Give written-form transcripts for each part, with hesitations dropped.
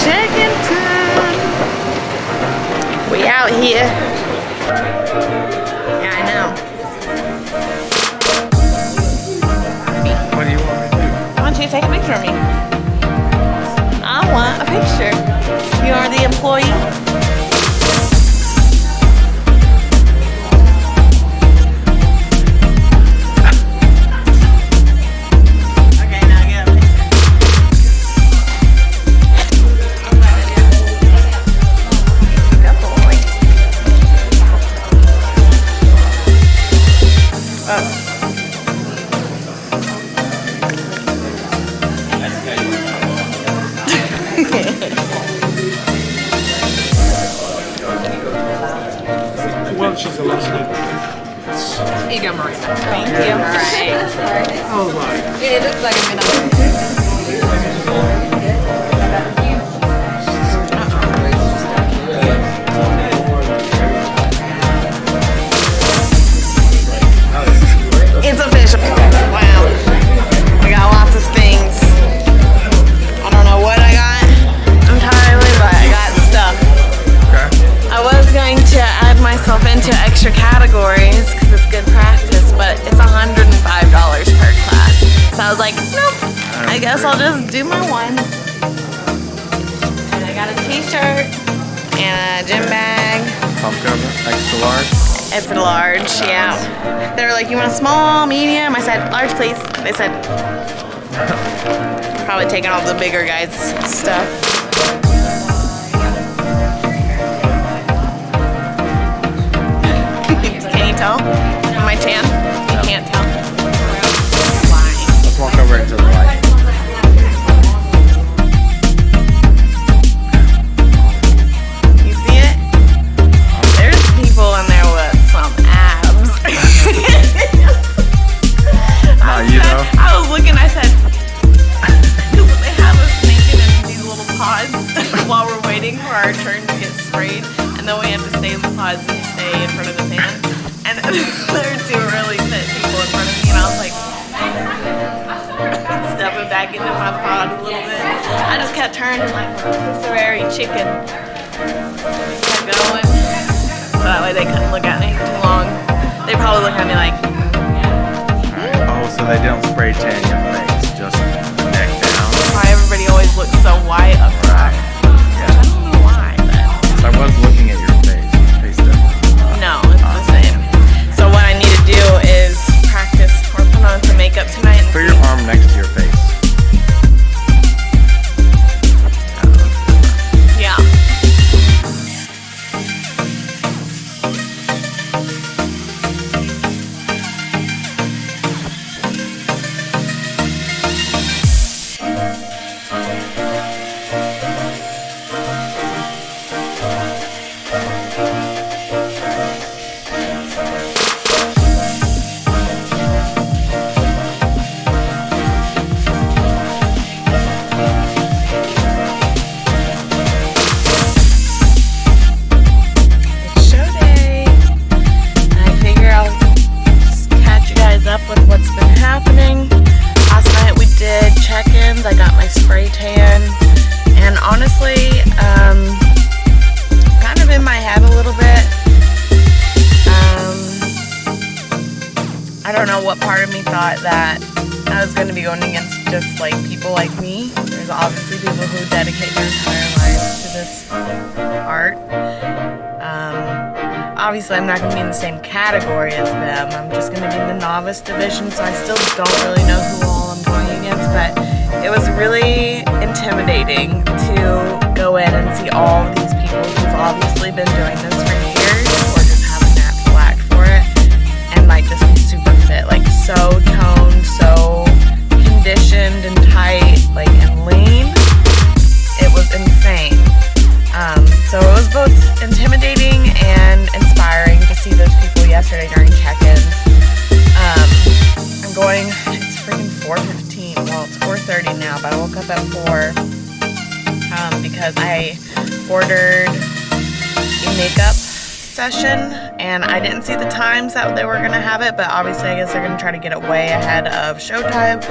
check-in time. We out here. Yeah, I know. What do you want me to do? Why don't you take a picture of me? I want a picture. You are the employee. Well, she's a listener. Here you go, Miranda. Thank you. All right. Oh my. It looks like I've been on. It's official. Wow. I got lots of things. I don't know what I got entirely, but I got stuff. Okay. I was going to add myself into extra categories because it's good practice, but it's $105 per class. So I was like, nope. I guess I'll just do my one. And I got a t-shirt and a gym bag. Pump cover, extra large. It's a large, yeah. They were like, you want a small, medium? I said, large, please. They said, probably taking all the bigger guys' stuff. Can you tell? Am I tan? You can't tell. Let's walk over into the light. You see it? There's people in there with some abs. I was looking, I said, they have us naked in these little pods while we're waiting for our turn to get sprayed. And then we have to stay in the pods and stay in front of the fan. And there were two really fit people in front of me, and I was like, stepping back into my pod a little bit. I just kept turning like a rotisserie chicken. Kept going. So that way they couldn't look at me too long. They probably look at me like, Oh, so they don't spray tan your face, just the neck down. why everybody always looks so white up front. I don't know why, but So I was looking at your face. Your face doesn't. no, it's the same. So what I need to do is practice or put on some makeup tonight. Put your arm next to your face. Yeah. It's show day. I figure I'll just catch you guys up with what's been happening. Last night we did check-ins. I got my spray tan. And honestly, kind of in my head a little bit. I don't know what part of me thought that I was going to be going against just like people like me. There's obviously people who dedicate their entire lives to this art. Obviously I'm not going to be in the same category as them. I'm just going to be in the novice division, so I still don't really know who all I'm going against, but it was really intimidating to go in and see all of these people who've obviously been doing this for years or just have a natural act for it and like just be super fit, like so toned, so conditioned and tight, like and lean. It was insane. So it was both intimidating and inspiring to see those people yesterday during check-ins. I'm going, it's freaking 4:15. Well, it's 4:30 now, but I woke up at 4 because I ordered a makeup session and I didn't see the times that they were going to have it, but obviously I guess they're going to try to get it way ahead of showtime.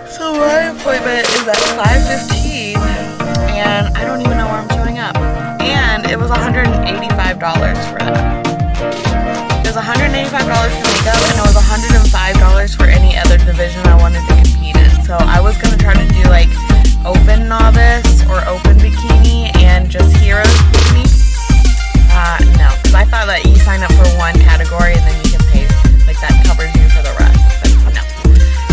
So my appointment is at 5:15. was $185 for that. It was $185 for makeup, and it was $105 for any other division I wanted to compete in. So I was gonna try to do like open novice or open bikini and just heroes bikini. No, because I thought that you sign up for one category and then you can pay, like that covers you for the rest. But no.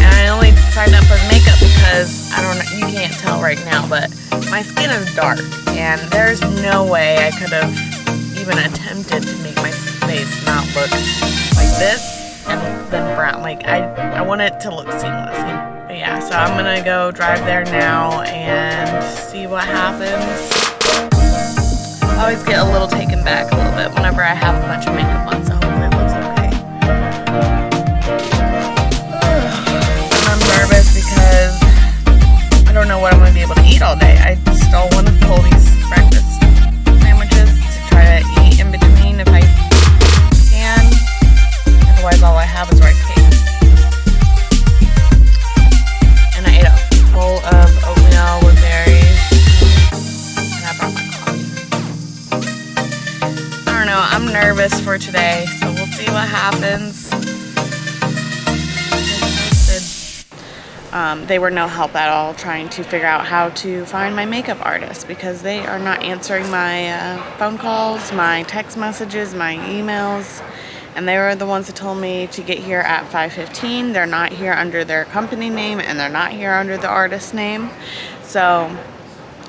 And I only signed up for makeup because I don't know, you can't tell right now, but my skin is dark, and there's no way I could have even attempted to make my face not look like this and then brown. Like I want it to look seamless. But yeah, so I'm gonna go drive there now and see what happens. I always get a little taken back a little bit whenever I have a bunch of makeup on, so hopefully it looks okay. And I'm nervous because I don't know what I'm gonna be able to eat all day. I still want to pull these breakfast sandwiches to try to eat in between if I can. Otherwise, all I have is rice cakes. And I ate a bowl of oatmeal with berries. And I brought my coffee. I don't know. I'm nervous for today, so we'll see what happens. They were no help at all trying to figure out how to find my makeup artist because they are not answering my phone calls, my text messages, my emails, and they were the ones that told me to get here at 5:15. They're not here under their company name, and they're not here under the artist name. So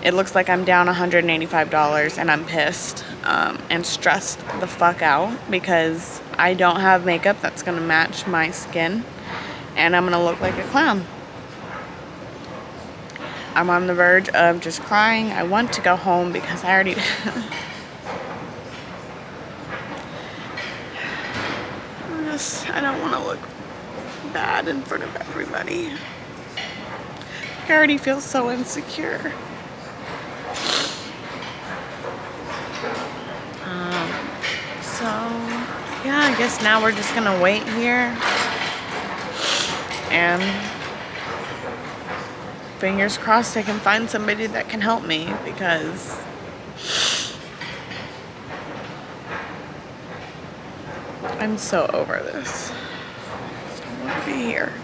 it looks like I'm down $185, and I'm pissed and stressed the fuck out because I don't have makeup that's gonna match my skin, and I'm gonna look like a clown. I'm on the verge of just crying. I want to go home because I already I don't want to look bad in front of everybody. I already feel so insecure. So yeah, I guess now we're just gonna wait here and fingers crossed I can find somebody that can help me because I'm so over this. I don't want to be here.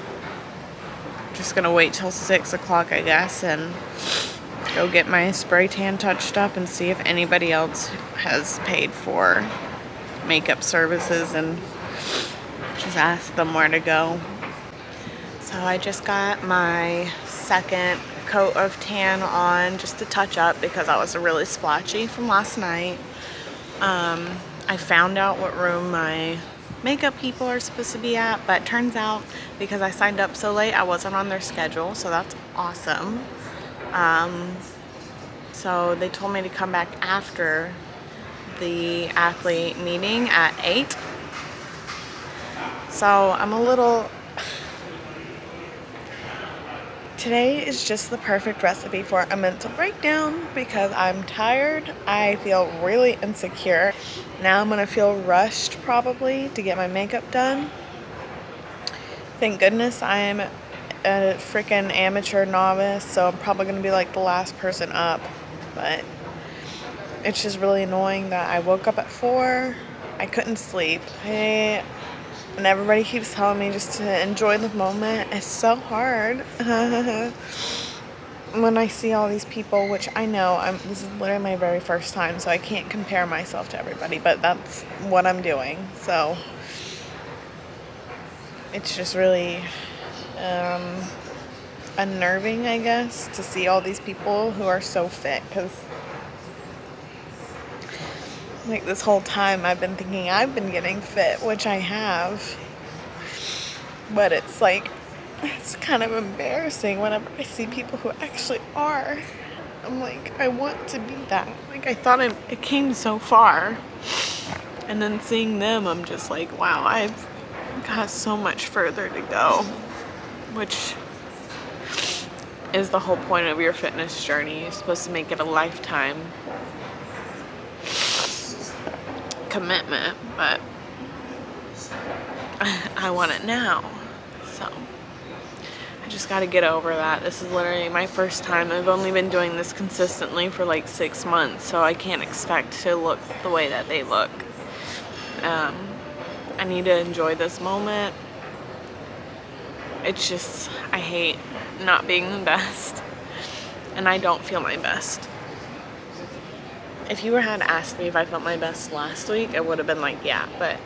Just gonna wait till 6 o'clock, I guess, and go get my spray tan touched up and see if anybody else has paid for makeup services and just ask them where to go. So I just got my second coat of tan on just to touch up because I was really splotchy from last night. I found out what room my makeup people are supposed to be at, but turns out because I signed up so late I wasn't on their schedule, so that's awesome. So they told me to come back after the athlete meeting at 8. So I'm a little... Today is just the perfect recipe for a mental breakdown because I'm tired. I feel really insecure. Now I'm gonna feel rushed probably to get my makeup done. Thank goodness I am a freaking amateur novice, so I'm probably gonna be like the last person up. But it's just really annoying that I woke up at 4. I couldn't sleep. And everybody keeps telling me just to enjoy the moment. It's so hard when I see all these people, which I know this is literally my very first time, so I can't compare myself to everybody, but that's what I'm doing. So it's just really unnerving, I guess, to see all these people who are so fit, because like this whole time I've been thinking I've been getting fit, which I have, but it's like, it's kind of embarrassing whenever I see people who actually are. I'm like, I want to be that. Like, I thought it came so far, and then seeing them, I'm just like, wow, I've got so much further to go, which is the whole point of your fitness journey. You're supposed to make it a lifetime commitment, but I want it now. So I just got to get over that. This is literally my first time. I've only been doing this consistently for like 6 months, so I can't expect to look the way that they look. I need to enjoy this moment. It's just, I hate not being the best, and I don't feel my best. If you had asked me if I felt my best last week, I would have been like, yeah, but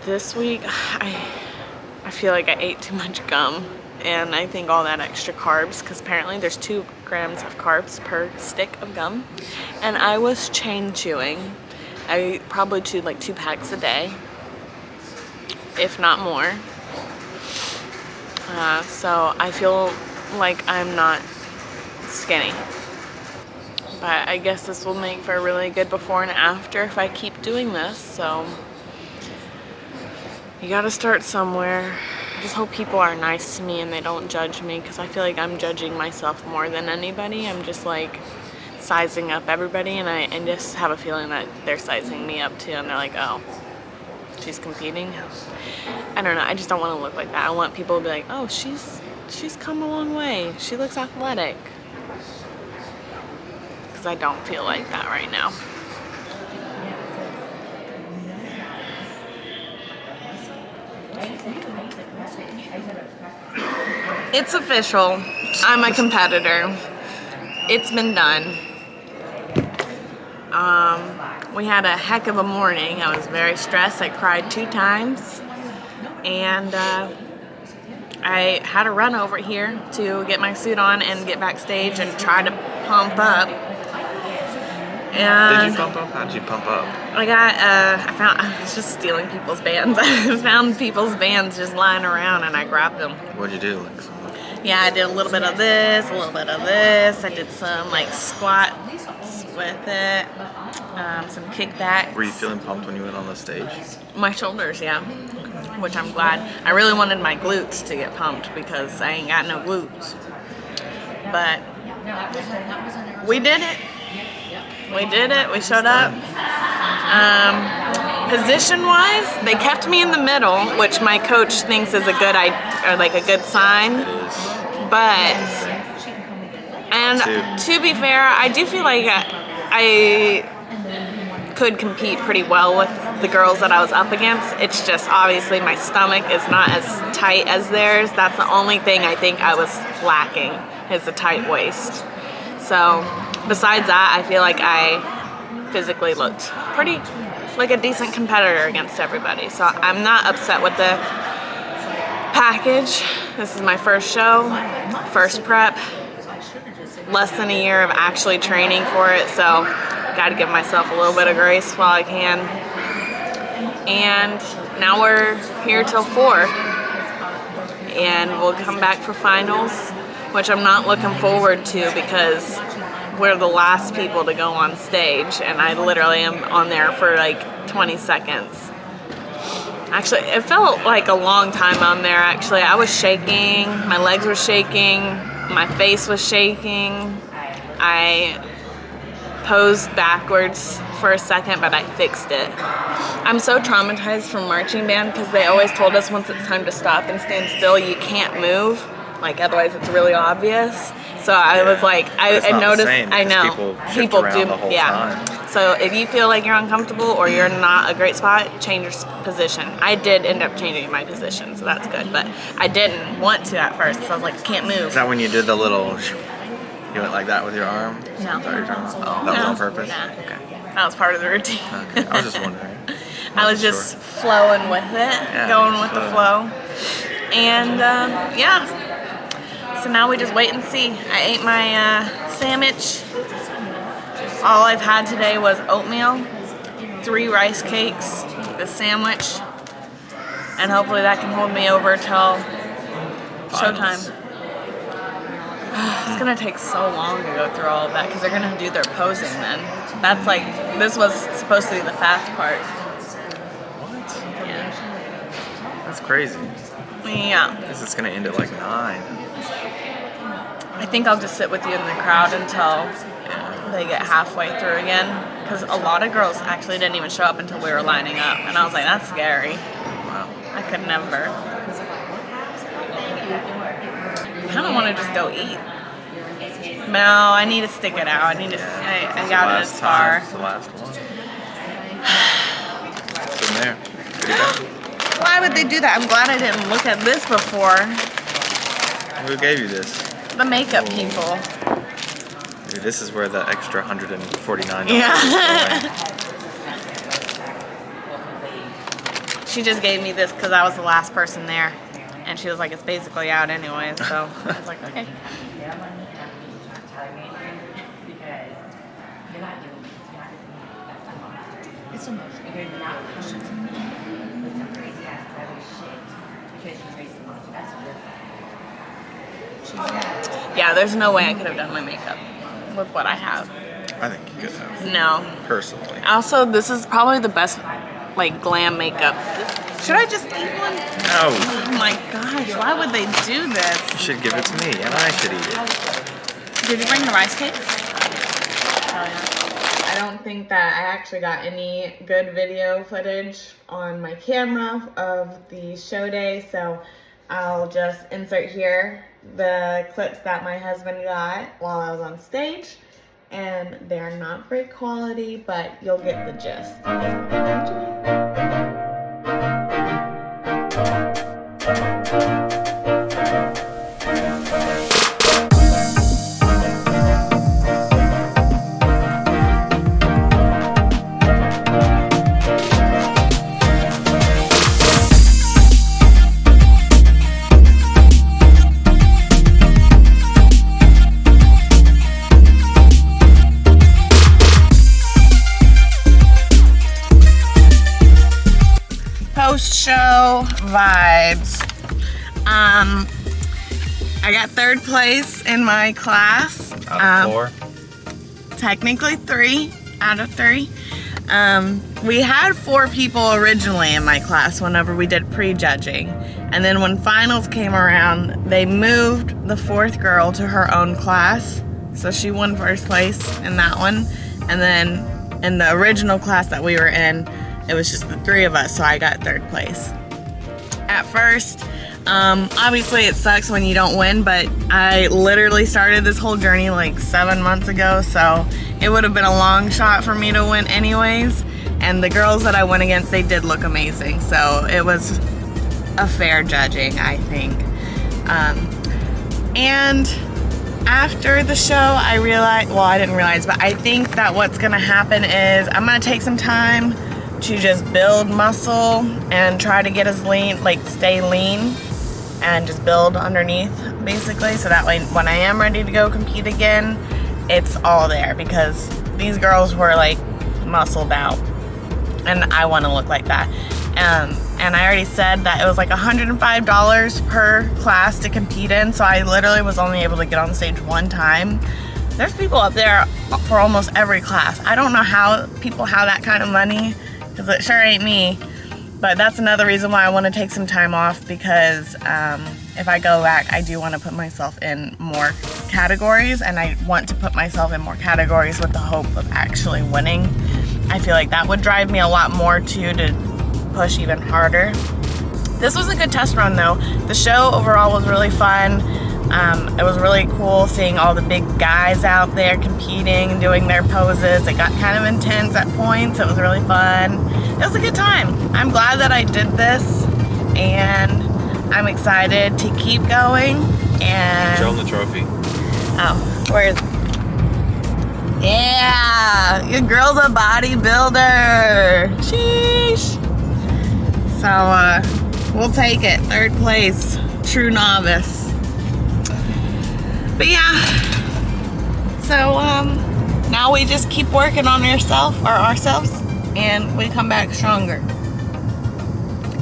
this week, I feel like I ate too much gum, and I think all that extra carbs, because apparently there's 2 grams of carbs per stick of gum, and I was chain chewing. I probably chewed like 2 packs a day, if not more. So I feel like I'm not skinny. But I guess this will make for a really good before and after if I keep doing this, so you gotta start somewhere. I just hope people are nice to me and they don't judge me, because I feel like I'm judging myself more than anybody. I'm just like sizing up everybody, and I just have a feeling that they're sizing me up too, and they're like, oh, she's competing. I don't know, I just don't want to look like that. I want people to be like, oh, she's come a long way. She looks athletic. Because I don't feel like that right now. It's official. I'm a competitor. It's been done. We had a heck of a morning. I was very stressed. I cried 2 times. And I had to run over here to get my suit on and get backstage and try to pump up. And Did you pump up? How did you pump up? I was just stealing people's bands. I found people's bands just lying around, and I grabbed them. What'd you do? Like, Yeah, I did a little bit of this, a little bit of this. I did some like squats with it, some kickbacks. were you feeling pumped when you went on the stage? My shoulders, yeah, which I'm glad. I really wanted my glutes to get pumped because I ain't got no glutes. But we did it. We did it. We showed up. Position-wise, they kept me in the middle, which my coach thinks is a good or like a good sign. It is. But to be fair, I do feel like I could compete pretty well with the girls that I was up against. It's just obviously my stomach is not as tight as theirs. That's the only thing I think I was lacking, is the tight waist. So besides that, I feel like I physically looked pretty like a decent competitor against everybody. So I'm not upset with the package. This is my first show, first prep, less than a year of actually training for it, so gotta give myself a little bit of grace while I can. And now we're here till 4, and we'll come back for finals, which I'm not looking forward to because we're the last people to go on stage, and I literally am on there for like 20 seconds. Actually, it felt like a long time on there, actually. I was shaking, my legs were shaking, my face was shaking. I posed backwards for a second, but I fixed it. I'm so traumatized from marching band because they always told us once it's time to stop and stand still, you can't move. Like, otherwise it's really obvious. So I was like, I noticed, I know, people do, yeah. So if you feel like you're uncomfortable or you're not a great spot, change your position. I did end up changing my position, so that's good. But I didn't want to at first, so I was like, can't move. Is that when you did the little, you went like that with your arm? No. Is that what you're talking about? That was on purpose? Nah. Okay. That was part of the routine. Okay. I was just wondering. I was just flowing with it, going with the flow. And yeah. So now we just wait and see. I ate my sandwich. All I've had today was oatmeal, 3 rice cakes, the sandwich, and hopefully that can hold me over till showtime. It's gonna take so long to go through all of that because they're gonna do their posing then. That's like, this was supposed to be the fast part. What? Yeah. That's crazy. Yeah. Because it's going to end at like 9. I think I'll just sit with you in the crowd until they get halfway through again. Because a lot of girls actually didn't even show up until we were lining up. And I was like, that's scary. Wow. I could never. kind of want to just go eat. No, I need to stick it out. I got it as far. It's the last one. It's in there. Pretty good. Why would they do that? I'm glad I didn't look at this before. Who gave you this? The makeup people. Dude, this is where the extra $149 Yeah. is going. She just gave me this because I was the last person there. And she was like, it's basically out anyway. So I was like, okay. It's emotional. Yeah, there's no way I could have done my makeup with what I have. I think you could have. No. Personally. Also, this is probably the best, like, glam makeup. Should I just eat one? No. Oh my gosh, why would they do this? You should give it to me, and I should eat it. Did you bring the rice cakes? I don't think that I actually got any good video footage on my camera of the show day, so I'll just insert here the clips that my husband got while I was on stage. And they're not great quality, but you'll get the gist. Enjoy. Post-show vibes. I got 3rd place in my class. Out of 4. Technically 3 out of 3. We had 4 people originally in my class whenever we did pre-judging. And then when finals came around, they moved the 4th girl to her own class. So she won 1st place in that one. And then in the original class that we were in, it was just the 3 of us, so I got 3rd place. At first, obviously it sucks when you don't win, but I literally started this whole journey like 7 months ago, so it would have been a long shot for me to win anyways. And the girls that I went against, they did look amazing, so it was a fair judging, I think. And after the show, I realized, well, I didn't realize, but I think that what's gonna happen is I'm gonna take some time to just build muscle and try to get as lean, like stay lean and just build underneath basically, so that way when I am ready to go compete again, it's all there, because these girls were like muscled out and I want to look like that. And I already said that it was like $105 per class to compete in, so I literally was only able to get on stage 1 time. There's people up there for almost every class. I don't know how people have that kind of money, because it sure ain't me. But that's another reason why I want to take some time off, because if I go back, I do want to put myself in more categories, and I want to put myself in more categories with the hope of actually winning. I feel like that would drive me a lot more too, to push even harder. This was a good test run though. The show overall was really fun. It was really cool seeing all the big guys out there competing and doing their poses. It got kind of intense at points. It was really fun. It was a good time. I'm glad that I did this, and I'm excited to keep going. And Show them the trophy. oh, where is it? Yeah, your girl's a bodybuilder. Sheesh. So we'll take it. 3rd place, true novice. But yeah, so now we just keep working on ourselves, and we come back stronger.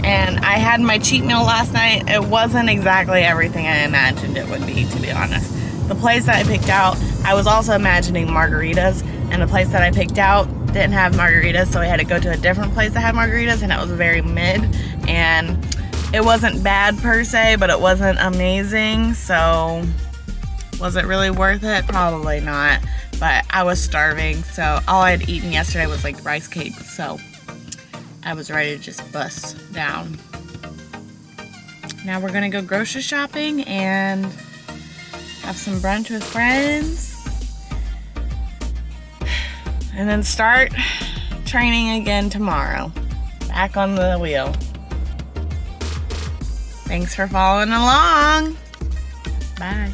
And I had my cheat meal last night. It wasn't exactly everything I imagined it would be, to be honest. The place that I picked out, I was also imagining margaritas, and the place that I picked out didn't have margaritas, so I had to go to a different place that had margaritas, and it was very mid. And it wasn't bad per se, but it wasn't amazing, so was it really worth it? Probably not, but I was starving, so all I had eaten yesterday was like rice cakes, so I was ready to just bust down. Now we're gonna go grocery shopping and have some brunch with friends, and then start training again tomorrow. Back on the wheel. Thanks for following along. Bye.